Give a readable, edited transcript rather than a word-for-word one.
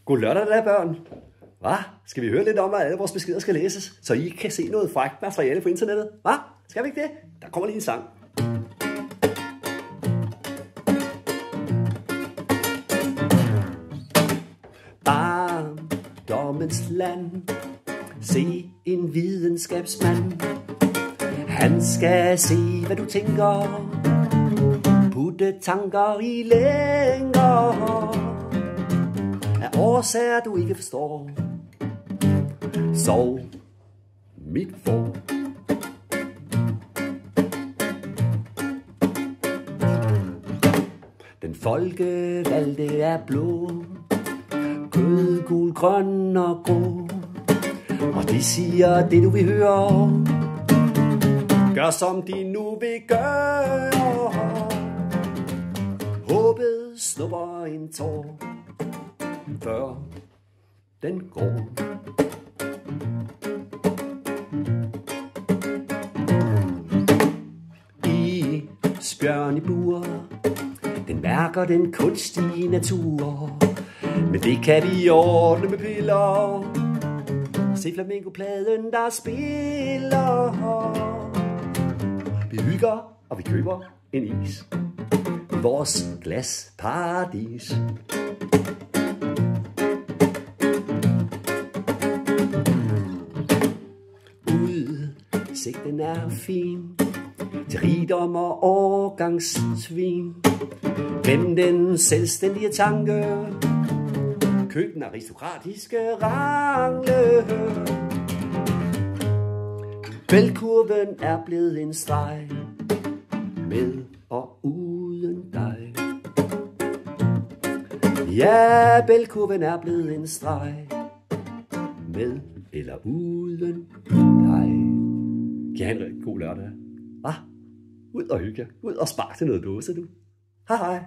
God lørdag da, børn. Hva? Skal vi høre lidt om, at alle vores beskeder skal læses, så I kan se noget frækt materiale på internettet? Hva? Skal vi ikke det? Der kommer lige en sang. Barndommens land. Se en videnskabsmand. Han skal se, hvad du tænker. Putte tanker i længer af årsager, du ikke forstår. Sov mit får. Den folkevalgte er blå, rød, gul, grøn og grå. Og de siger det du vil høre. Gør som de nu vil gøre. Håbet snupper en tår, før den går. I spjørn i bur, den mærker den kunstige natur. Men det kan vi ordne med piller. Se flamingopladen der spiller. Vi hygger og vi køber en is. Vores glasparadis. Udsigten er fin til rigdom og årgangssvin. Glem den selvstændige tanke. Køb den aristokratiske rangle. Bælkurven er blevet en streg. Med og uden dig. Ja, bælkurven er blevet en streg. Med eller uden dig. Kan I have en god lørdag? Ud og hygge. Ud og spark til noget dåse, du. Hej hej.